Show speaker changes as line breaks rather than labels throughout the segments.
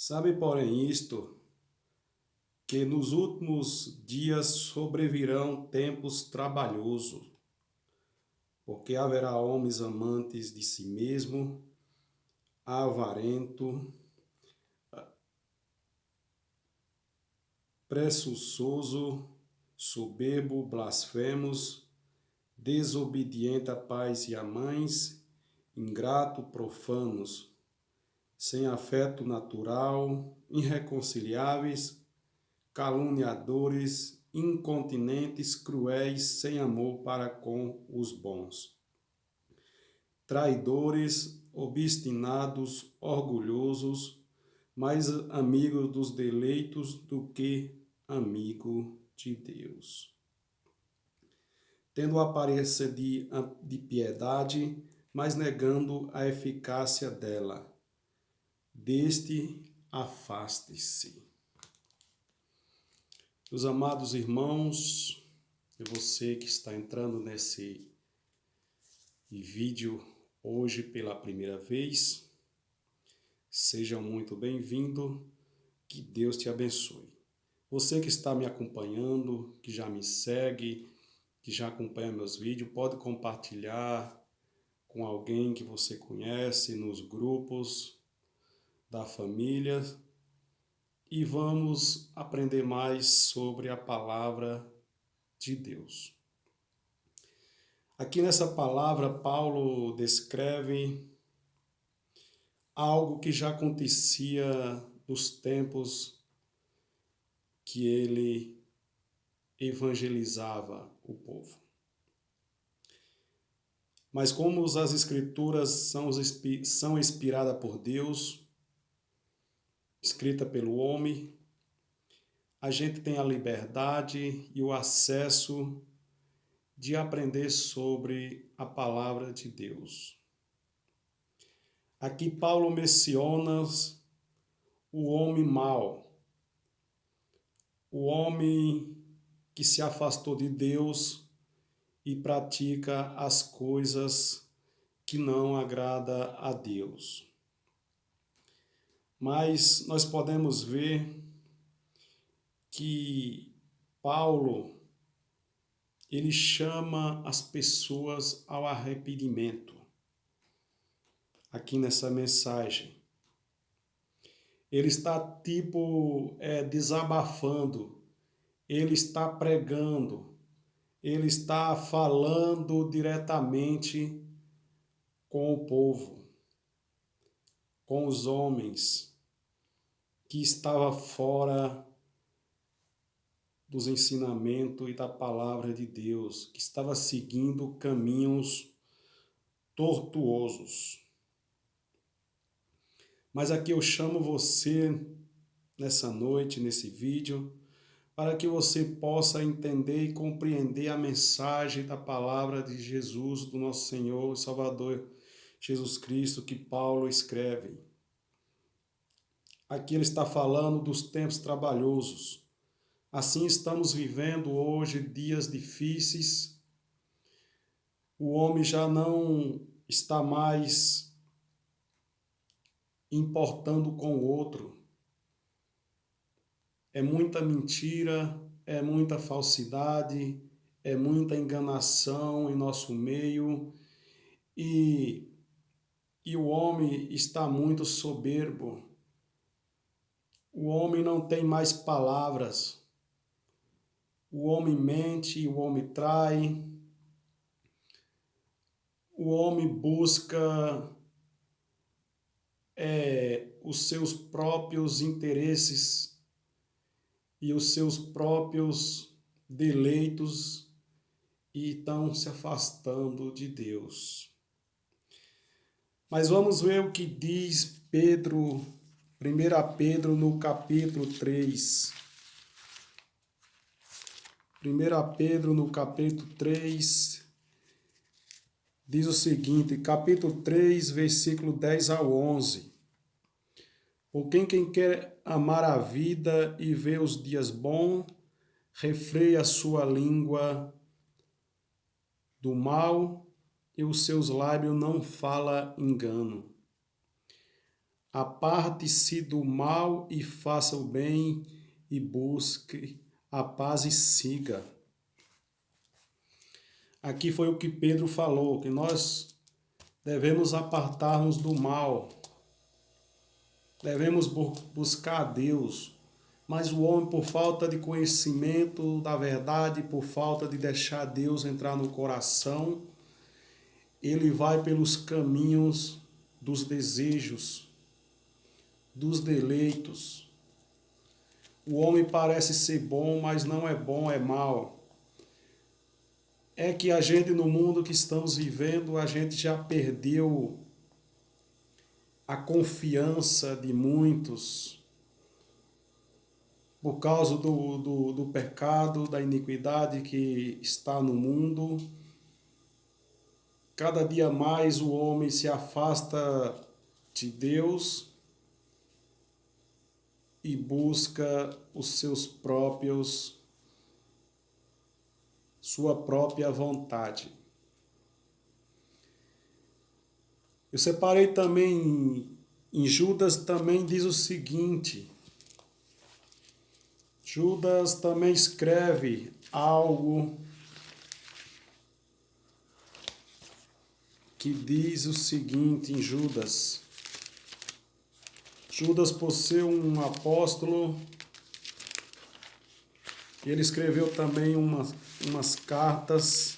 Sabe, porém, isto, que nos últimos dias sobrevirão tempos trabalhosos, porque haverá homens amantes de si mesmo, avarento, presunçoso, soberbo, blasfemos, desobediente a pais e a mães, ingrato, profanos, sem afeto natural, irreconciliáveis, caluniadores, incontinentes, cruéis, sem amor para com os bons, traidores, obstinados, orgulhosos, mais amigos dos deleitos do que amigo de Deus, tendo aparência de piedade, mas negando a eficácia dela. Deste afaste-se. Meus amados irmãos, e você que está entrando nesse vídeo hoje pela primeira vez, sejam muito bem-vindos, que Deus te abençoe. Você que está me acompanhando, que já me segue, que já acompanha meus vídeos, pode compartilhar com alguém que você conhece nos grupos da família e vamos aprender mais sobre a palavra de Deus. Aqui nessa palavra, Paulo descreve algo que já acontecia nos tempos que ele evangelizava o povo. Mas como as Escrituras são inspiradas por Deus, escrita pelo homem, a gente tem a liberdade e o acesso de aprender sobre a palavra de Deus. Aqui Paulo menciona o homem mau, o homem que se afastou de Deus e pratica as coisas que não agrada a Deus. Mas nós podemos ver que Paulo, ele chama as pessoas ao arrependimento. Aqui nessa mensagem. Ele está desabafando, ele está pregando, ele está falando diretamente com o povo, com os homens que estavam fora dos ensinamentos e da palavra de Deus, que estava seguindo caminhos tortuosos. Mas aqui eu chamo você nessa noite, nesse vídeo, para que você possa entender e compreender a mensagem da palavra de Jesus, do nosso Senhor e Salvador Jesus Cristo, que Paulo escreve. Aqui ele está falando dos tempos trabalhosos. Assim estamos vivendo hoje dias difíceis. O homem já não está mais importando com o outro. É muita mentira, é muita falsidade, é muita enganação em nosso meio e o homem está muito soberbo. O homem não tem mais palavras. O homem mente, o homem trai. O homem busca os seus próprios interesses e os seus próprios deleitos e estão se afastando de Deus. Mas vamos ver o que diz Pedro, 1 Pedro no capítulo 3. 1 Pedro no capítulo 3 diz o seguinte, capítulo 3, versículo 10 ao 11. Porque quem quer amar a vida e ver os dias bons, refreia a sua língua do mal e os seus lábios não falam engano. aparte-se do mal e faça o bem e busque a paz e siga. Aqui foi o que Pedro falou, que nós devemos apartar-nos do mal, devemos buscar a Deus, mas o homem, por falta de conhecimento da verdade, por falta de deixar Deus entrar no coração, ele vai pelos caminhos dos desejos, dos deleitos. O homem parece ser bom, mas não é bom, é mal. É que a gente, no mundo que estamos vivendo, a gente já perdeu a confiança de muitos por causa do pecado, da iniquidade que está no mundo. Cada dia mais o homem se afasta de Deus e busca sua própria vontade. Eu separei também, em Judas também diz o seguinte, Judas também escreve algo que diz o seguinte em Judas. Judas, por ser um apóstolo, ele escreveu também umas cartas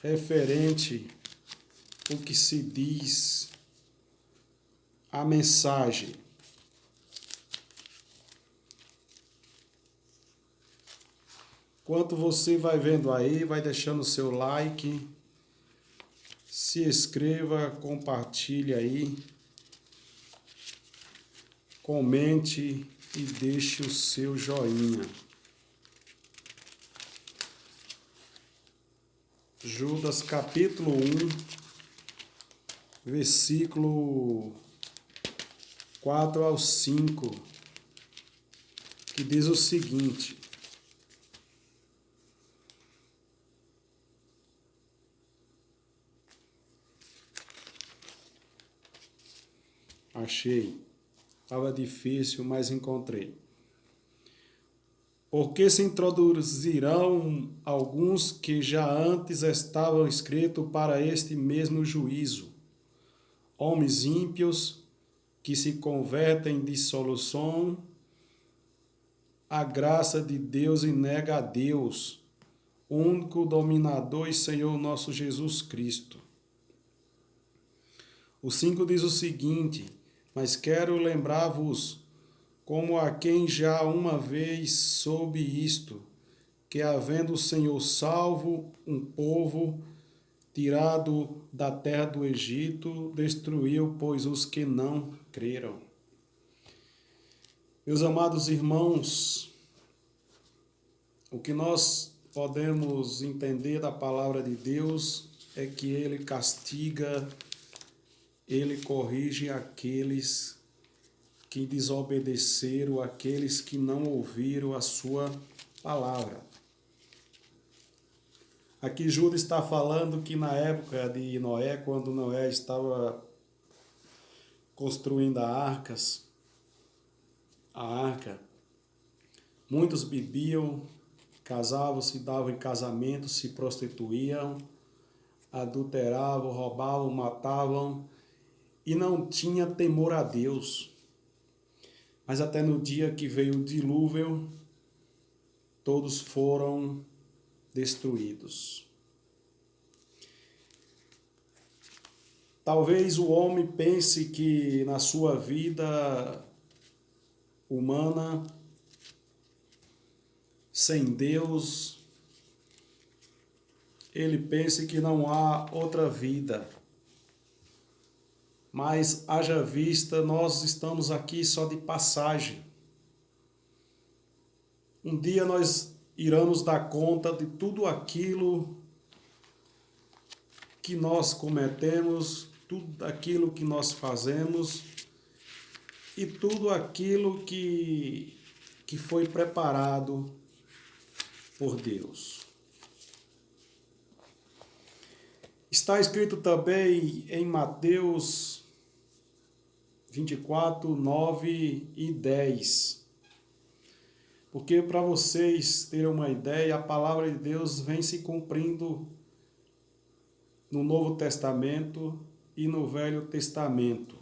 referente ao que se diz a mensagem. Enquanto você vai vendo aí, vai deixando o seu like, se inscreva, compartilhe aí, comente e deixe o seu joinha. Judas capítulo 1, versículo 4 ao 5, que diz o seguinte: achei, estava difícil, mas encontrei. Porque se introduzirão alguns que já antes estavam escritos para este mesmo juízo, homens ímpios que se convertem em dissolução a graça de Deus e nega a Deus, único dominador e Senhor nosso Jesus Cristo. O 5 diz o seguinte: mas quero lembrar-vos, como a quem já uma vez soube isto, que havendo o Senhor salvo um povo tirado da terra do Egito, destruiu, pois, os que não creram. Meus amados irmãos, o que nós podemos entender da palavra de Deus é que Ele castiga, Ele corrige aqueles que desobedeceram, aqueles que não ouviram a sua palavra. Aqui Judas está falando que na época de Noé, quando Noé estava construindo a arca, muitos bebiam, casavam, se davam em casamento, se prostituíam, adulteravam, roubavam, matavam e não tinha temor a Deus. Mas até no dia que veio o dilúvio, todos foram destruídos. Talvez o homem pense que na sua vida humana, sem Deus, ele pense que não há outra vida. Mas, haja vista, nós estamos aqui só de passagem. Um dia nós iremos dar conta de tudo aquilo que nós cometemos, tudo aquilo que nós fazemos e tudo aquilo que foi preparado por Deus. Está escrito também em Mateus 24, 9 e 10. Porque para vocês terem uma ideia, a palavra de Deus vem se cumprindo no Novo Testamento e no Velho Testamento.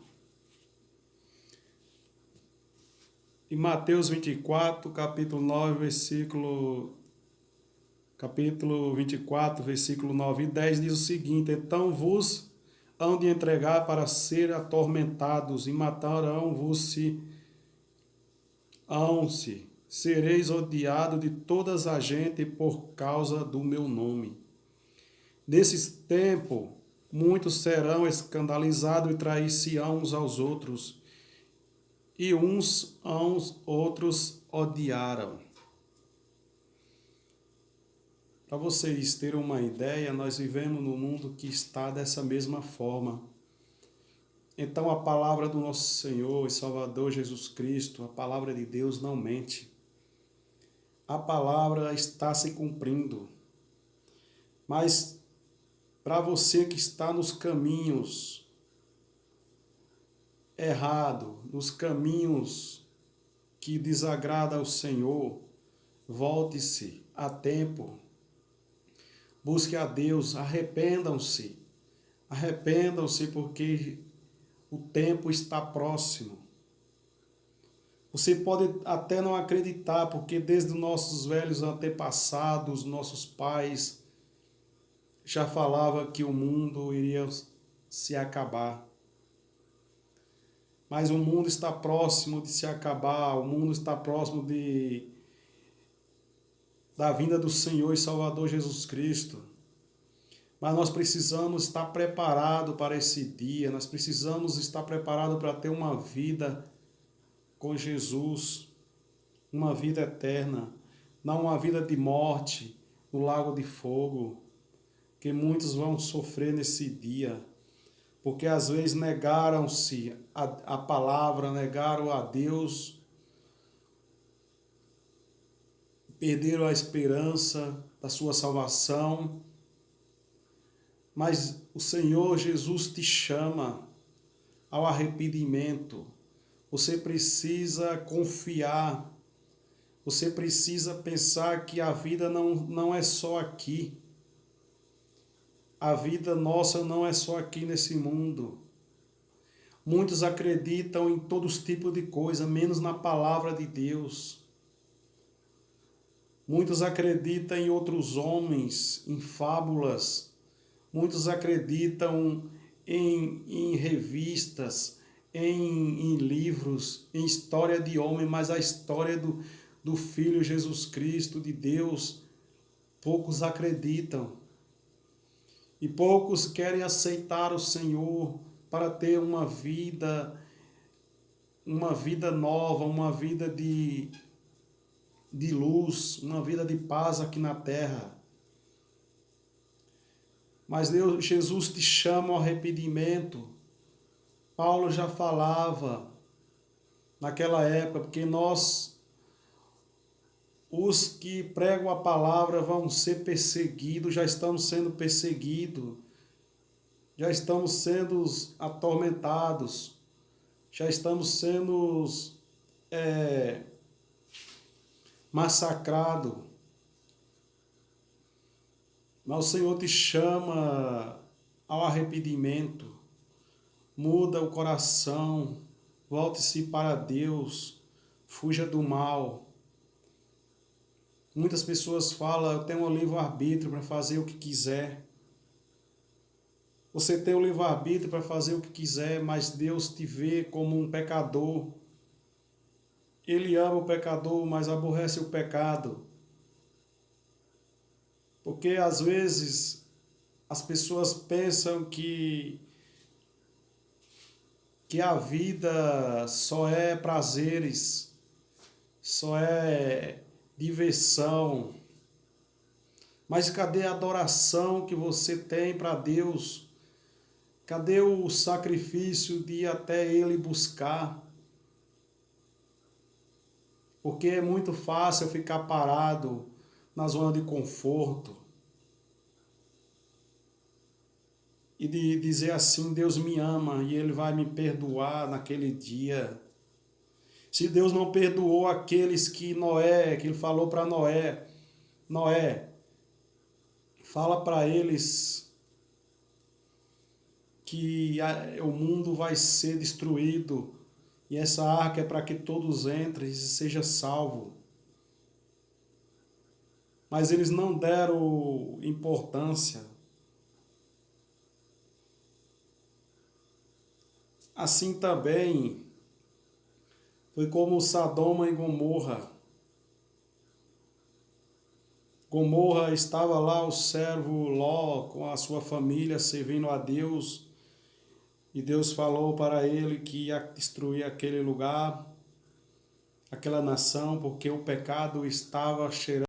Em Mateus 24, capítulo 24, versículo 9 e 10, diz o seguinte: então vos hão de entregar para ser atormentados, e matarão-vos-se, sereis odiados de todas a gente por causa do meu nome. Nesse tempo, muitos serão escandalizados e trair-se-ão uns aos outros, e uns aos outros odiarão. Para vocês terem uma ideia, nós vivemos num mundo que está dessa mesma forma. Então a palavra do nosso Senhor e Salvador Jesus Cristo, a palavra de Deus não mente. A palavra está se cumprindo. Mas para você que está nos caminhos errados, nos caminhos que desagradam ao Senhor, volte-se a tempo. Busque a Deus, arrependam-se porque o tempo está próximo. Você pode até não acreditar, porque desde os nossos velhos antepassados, nossos pais, já falava que o mundo iria se acabar. Mas o mundo está próximo de se acabar, o mundo está próximo da vinda do Senhor e Salvador Jesus Cristo. Mas nós precisamos estar preparados para esse dia, nós precisamos estar preparados para ter uma vida com Jesus, uma vida eterna, não uma vida de morte no lago de fogo, que muitos vão sofrer nesse dia, porque às vezes negaram-se a palavra, negaram a Deus, perderam a esperança da sua salvação. Mas o Senhor Jesus te chama ao arrependimento. Você precisa confiar, você precisa pensar que a vida não é só aqui. A vida nossa não é só aqui nesse mundo. Muitos acreditam em todos os tipos de coisa, menos na palavra de Deus. Muitos acreditam em outros homens, em fábulas. Muitos acreditam em revistas, em livros, em história de homem, mas a história do Filho Jesus Cristo, de Deus, poucos acreditam. E poucos querem aceitar o Senhor para ter uma vida nova, uma vida de luz, uma vida de paz aqui na terra. Mas Jesus te chama ao arrependimento. Paulo já falava naquela época, porque os que pregam a palavra vão ser perseguidos, já estamos sendo perseguidos, já estamos sendo atormentados, já estamos sendo massacrados. Mas o Senhor te chama ao arrependimento. Muda o coração, volte-se para Deus, fuja do mal. Muitas pessoas falam: eu tenho um livre-arbítrio para fazer o que quiser. Você tem o livre-arbítrio para fazer o que quiser, mas Deus te vê como um pecador. Ele ama o pecador, mas aborrece o pecado. Porque às vezes as pessoas pensam que a vida só é prazeres, só é diversão. Mas cadê a adoração que você tem para Deus? Cadê o sacrifício de ir até Ele buscar? Porque é muito fácil ficar parado na zona de conforto. e de dizer assim: Deus me ama e Ele vai me perdoar naquele dia. Se Deus não perdoou aqueles que Ele falou para Noé, Noé, fala para eles que o mundo vai ser destruído e essa arca é para que todos entrem e sejam salvos. Mas eles não deram importância. Assim também foi como Sodoma e Gomorra. Gomorra estava lá o servo Ló com a sua família servindo a Deus. E Deus falou para ele que ia destruir aquele lugar, aquela nação, porque o pecado estava cheirando